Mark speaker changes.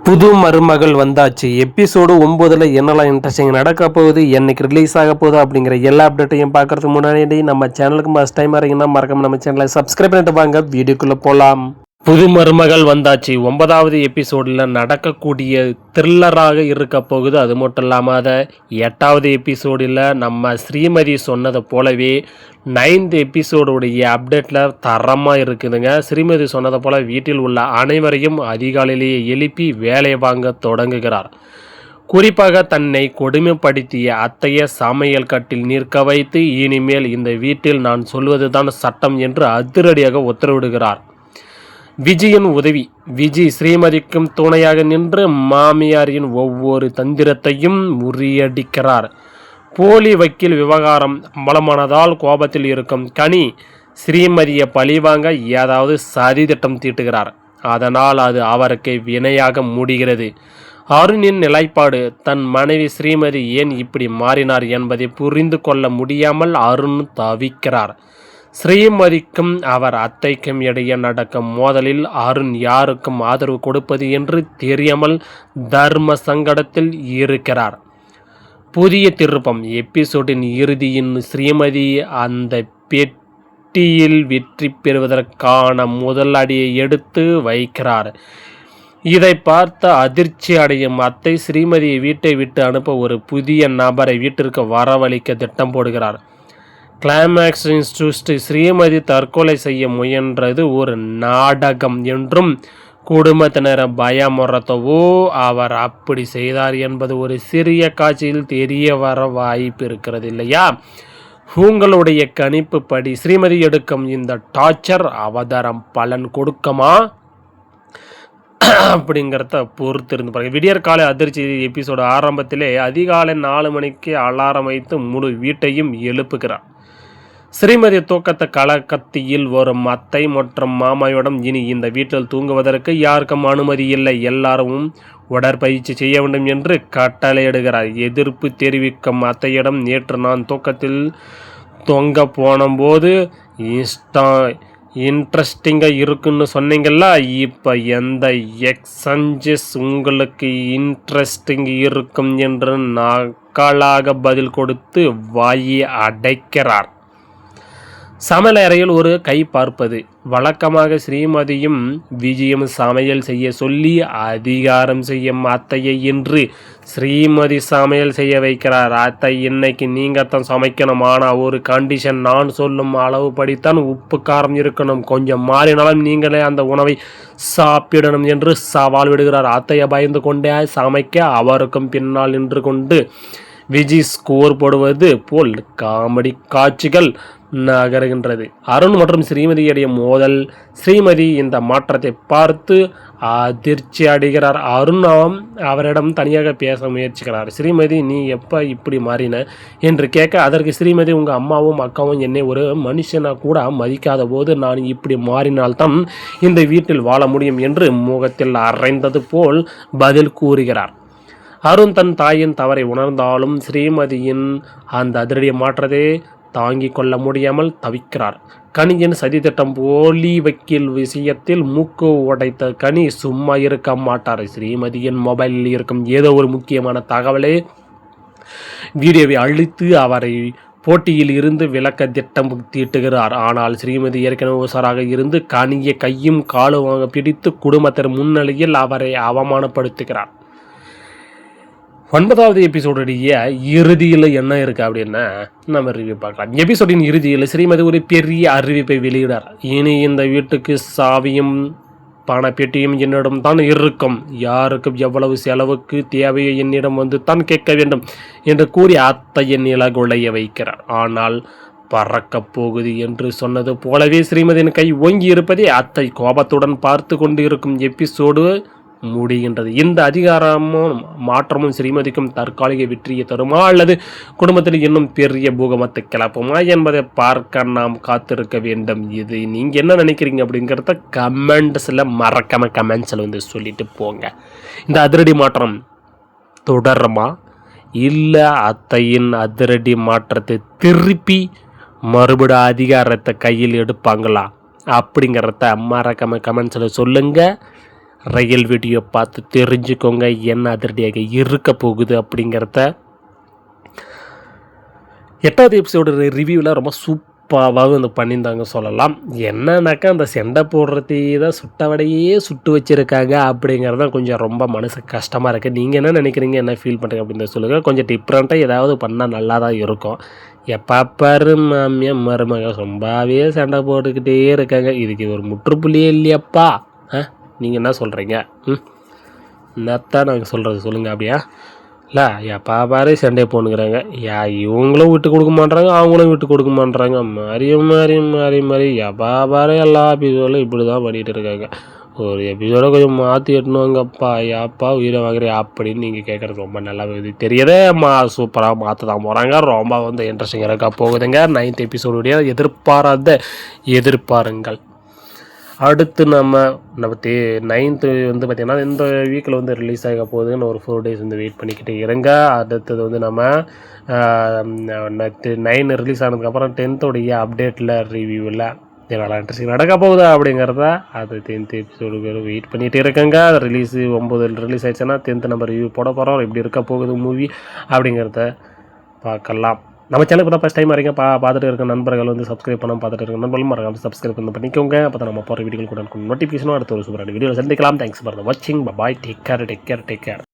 Speaker 1: புது மருமகள் வந்தாச்சு. எபிசோடு 9ல் என்னெல்லாம் இன்ட்ரெஸ்டிங் நடக்க போகுது, என்னைக்கு ரிலீஸ் ஆக போகுது அப்படிங்கிற எல்லா அப்டேட்டையும் பார்க்கறதுக்கு முன்னாடி நம்ம சேனலுக்கு ஃபர்ஸ்ட் டைம் வரீங்கன்னா மறக்காம நம்ம சேனலை சப்ஸ்கிரைப் பண்ணிட்டு வாங்க. வீடியோக்குள்ளே போகலாம். புது மருமகள் வந்தாச்சு 9வது எபிசோடில் நடக்கக்கூடிய த்ரில்லராக இருக்க போகுது. அது மட்டும் இல்லாமல் அதை 8வது எபிசோடில் நம்ம ஸ்ரீமதி சொன்னதை போலவே 9th எபிசோடுடைய அப்டேட்டில் தரமாக இருக்குதுங்க. ஸ்ரீமதி சொன்னதை போல் வீட்டில் உள்ள அனைவரையும் அதிகாலையிலேயே எழுப்பி வேலை வாங்க தொடங்குகிறார். குறிப்பாக தன்னை கொடுமைப்படுத்திய அத்தைய சமையல் கட்டில் நிற்க வைத்து இனிமேல் இந்த வீட்டில் நான் சொல்வதுதான் சட்டம் என்று அதிரடியாக உத்தரவிடுகிறார். விஜயின் உதவி. விஜய் ஸ்ரீமதிக்கும் துணையாக நின்று மாமியாரின் ஒவ்வொரு தந்திரத்தையும் முறியடிக்கிறார். போலி வக்கீல் விவகாரம் அம்பலமானதால் கோபத்தில் இருக்கும் கனி ஸ்ரீமதியை பழிவாங்க ஏதாவது சதி திட்டம் தீட்டுகிறார். அதனால் அது அவருக்கு வினையாக முடிகிறது. அருணின் நிலைப்பாடு. தன் மனைவி ஸ்ரீமதி ஏன் இப்படி மாறினார் என்பதை புரிந்து கொள்ள முடியாமல் அருண் தவிக்கிறார். ஸ்ரீமதிக்கும் அவர் அத்தைக்கும் இடையே நடக்கும் மோதலில் அருண் யாருக்கும் ஆதரவு கொடுப்பது என்று தெரியாமல் தர்ம சங்கடத்தில் இருக்கிறார். புதிய திருப்பம். எபிசோடின் இறுதியின் ஸ்ரீமதி அந்த பெட்டியில் வெற்றி பெறுவதற்கான முதல் அடியை எடுத்து வைக்கிறார். இதை பார்த்து அதிர்ச்சி அடையும் அத்தை ஸ்ரீமதியை வீட்டை விட்டு அனுப்ப ஒரு புதிய நபரை வீட்டிற்கு வரவழைக்க திட்டம் போடுகிறார். Climax twist. ஸ்ரீமதி தற்கொலை செய்ய முயன்றது ஒரு நாடகம் என்றும் குடும்பத்தினரை பயமுறுத்தவோ அவர் அப்படி செய்தார் என்பது ஒரு சிறிய காட்சியில் தெரிய வர வாய்ப்பு இருக்கிறது இல்லையா? உங்களுடைய கணிப்பு படி ஸ்ரீமதி எடுக்கும் இந்த டார்ச்சர் அவதாரம் பலன் கொடுக்குமா அப்படிங்கிறத பொறுத்து இருந்து பாருங்க. விடியற்காலை அதிர்ச்சி. எபிசோடு ஆரம்பத்திலே அதிகாலை 4 மணிக்கு அலாரம் வைத்து முழு வீட்டையும் எழுப்புகிறார். ஸ்ரீமதி தூக்கத்தை கலக்கத்தியில் வரும் அத்தை மற்றும் மாமாவிடம் இனி இந்த வீட்டில் தூங்குவதற்கு யாருக்கும் அனுமதி இல்லை, எல்லாரும் உடற்பயிற்சி செய்ய வேண்டும் என்று கட்டளையிடுகிறார். எதிர்ப்பு தெரிவிக்கும் அத்தையிடம் நேற்று நான் தூக்கத்தில் தொங்க போனபோது இன்ட்ரெஸ்டிங்காக இருக்குன்னு சொன்னீங்களா, இப்போ எந்த எக்ஸஞ்சஸ் உங்களுக்கு இன்ட்ரெஸ்டிங் இருக்கும் என்று நக்கலாக பதில் கொடுத்து வாயை அடைக்கிறார். சமையல் அறையில் ஒரு கை பார்ப்பது. வழக்கமாக ஸ்ரீமதியும் விஜயும் சமையல் செய்ய சொல்லி அதிகாரம் செய்யும் அத்தையை இன்று ஸ்ரீமதி சமையல் செய்ய வைக்கிறார். அத்தை, இன்னைக்கு நீங்கள் தான் சமைக்கணும், ஆனால் ஒரு கண்டிஷன், நான் சொல்லும் அளவு படித்தான் உப்பு காரம் இருக்கணும், கொஞ்சம் மாறினாலும் நீங்களே அந்த உணவை சாப்பிடணும் என்று சவால் விடுகிறார். அத்தையை பயந்து கொண்டே சமைக்க அவருக்கும் பின்னால் நின்று கொண்டு விஜய் ஸ்கோர் போடுவது போல் காமெடி காட்சிகள் நகருகின்றது. அருண் மற்றும் ஸ்ரீமதியுடைய மோதல். ஸ்ரீமதி இந்த மாற்றத்தை பார்த்து அதிர்ச்சி அடைகிறார். அருண் அவரிடம் தனியாக பேச முயற்சிக்கிறார். ஸ்ரீமதி, நீ எப்போ இப்படி மாறின என்று கேட்க, அதற்கு ஸ்ரீமதி, உங்கள் அம்மாவும் அக்காவும் என்னை ஒரு மனுஷனாக கூட மதிக்காத போது நான் இப்படி மாறினால்தான் இந்த வீட்டில் வாழ முடியும் என்று முகத்தில் அரைந்தது போல் பதில் கூறுகிறார். அருண் தன் தாயின் தவறை உணர்ந்தாலும் ஸ்ரீமதியின் அந்த அதிரடிய மாற்றத்தை தாங்கிக் கொள்ள முடியாமல் தவிக்கிறார். கனியின் சதித்திட்டம். போலி வக்கீல் விஷயத்தில் மூக்கு உடைத்த கனி சும்மா இருக்க மாட்டார். ஸ்ரீமதியின் மொபைலில் இருக்கும் ஏதோ ஒரு முக்கியமான தகவலை வீடியோவை அழித்து அவரை போட்டியில் இருந்து விலக்க திட்டம் தீட்டுகிறார். ஆனால் ஸ்ரீமதி ஏற்கனவே உசாராக இருந்து கனியை கையும் காலுமாக பிடித்து குடும்பத்தின் முன்னிலையில் அவரை அவமானப்படுத்துகிறார். 9வது எபிசோடைய இறுதியில் என்ன இருக்குது அப்படின்னா நம்ம ரிவ்யூ பார்க்கலாம். எபிசோடின் இறுதியில் ஸ்ரீமதி ஒரு பெரிய அறிவிப்பை வெளியிடார். இனி இந்த வீட்டுக்கு சாவியும் பணப்பெட்டியும் என்னிடம் தான் இருக்கும், யாருக்கும் எவ்வளவு செலவுக்கு தேவையோ என்னிடம் வந்து தான் கேட்க வேண்டும் என்று கூறி அத்தையை நிலகுலைய வைக்கிறார். ஆனால் பறக்கப் போகுது என்று சொன்னது போலவே ஸ்ரீமதியின் கை ஓங்கி இருப்பதை அத்தை கோபத்துடன் பார்த்து கொண்டு இருக்கும் எபிசோடு முடிகின்றது. இந்த அதிகாரமும் மாற்றமும் ஸ்ரீமதிக்கும் தற்காலிக வெற்றியை தருமா அல்லது குடும்பத்தில் இன்னும் பெரிய பூகமத்தை கிளப்புமா என்பதை பார்க்க நாம் காத்திருக்க வேண்டும். இது நீங்கள் என்ன நினைக்கிறீங்க அப்படிங்கிறத கமெண்ட்ஸில் மறக்காம கமெண்ட்ஸில் வந்து சொல்லிட்டு போங்க. இந்த அதிரடி மாற்றம் தொடருமா இல்லை அத்தையின் அதிரடி மாற்றத்தை திருப்பி மறுபடியும் அதிகாரத்தை கையில் எடுப்பாங்களா அப்படிங்கிறத மறக்காம கமெண்ட்ஸில் சொல்லுங்கள். ரயில் வீடியோ பார்த்து தெரிஞ்சுக்கோங்க என்ன அதிரடியாக இருக்க போகுது அப்படிங்கிறத. 8வது எபிசோடு ரிவ்யூவில் ரொம்ப சூப்பராக வந்து பண்ணியிருந்தாங்க சொல்லலாம். என்னன்னாக்கா அந்த செண்டை போடுறதே தான் சுட்டவடையே சுட்டு வச்சுருக்காங்க அப்படிங்கிறது தான் கொஞ்சம் ரொம்ப மனசு கஷ்டமாக இருக்குது. நீங்கள் என்ன நினைக்கிறீங்க, என்ன ஃபீல் பண்ணுறீங்க அப்படின்னு சொல்லுங்கள். கொஞ்சம் டிஃப்ரெண்ட்டாக ஏதாவது பண்ணால் நல்லா தான் இருக்கும். எப்போ பாரு மாமியார் மருமக ரொம்பவே சண்டை போட்டுக்கிட்டே இருக்காங்க. இதுக்கு ஒரு முற்றுப்புள்ளியே இல்லையப்பா. நீங்கள் என்ன சொல்கிறீங்க? என்னத்தான் நாங்கள் சொல்கிறது சொல்லுங்கள். அப்படியா இல்லை எப்போ பாரு சண்டையை போனுங்கிறாங்க. இவங்களும் விட்டு கொடுக்க மாட்றாங்க, அவங்களும் விட்டு கொடுக்க மாட்றாங்க. மாறி எப்போ பாரு எல்லா எபிசோடும் இப்படி தான் பண்ணிகிட்டு இருக்காங்க. ஒரு எபிசோட கொஞ்சம் மாற்றி எட்டணுங்கப்பா. ஏப்பா உயிரை வாங்குறே அப்படின்னு நீங்கள் கேட்குறது ரொம்ப நல்லா இது தெரியுதே. சூப்பராக மாற்ற தான் போகிறாங்க. ரொம்ப வந்து இன்ட்ரெஸ்டிங்காக இருக்கா போகுதுங்க. 9th எபிசோடுடைய எதிர்பாருங்கள். அடுத்து நம்ம 9th வந்து பார்த்திங்கன்னா இந்த வீக்கில் வந்து ரிலீஸ் ஆக போகுதுன்னு ஒரு 4 days வந்து வெயிட் பண்ணிக்கிட்டு இருங்க. அடுத்தது வந்து நம்ம 9 ரிலீஸ் ஆனதுக்கப்புறம் 10th அப்டேட்டில் ரிவ்யூவில் என்னெல்லாம் இன்ட்ரெஸ்டிங் நடக்க போகுதா அப்படிங்கிறத அது 10th எபிசோடு வெயிட் பண்ணிகிட்டு இருக்கேங்க. அது 9 ரிலீஸ் ஆயிடுச்சுன்னா 10th நம்ம ரிவ்யூ போட போகிறோம். எப்படி இருக்க போகுது மூவி அப்படிங்கிறத பார்க்கலாம். நம்ம சேனலுக்கு தான் ஃபஸ்ட் டைம் வரீங்க பார்த்துட்டு இருக்க நண்பர்கள் வந்து சப்ஸ்கிரைப் பண்ணாமல் பார்த்துட்டு இருக்க நண்பர்களும் மறக்காம சப்ஸ்கிரைப் பண்ணிக்கோங்க. அப்போ தான் நம்ம போகிற வீடியோகள் கூட நோட்டிஃபிகேஷனும் அடுத்த ஒரு சூப்பரான வீடியோவில் சந்திக்கலாம். தேங்க்ஸ் ஃபார் வாட்சிங். பாய். Take care.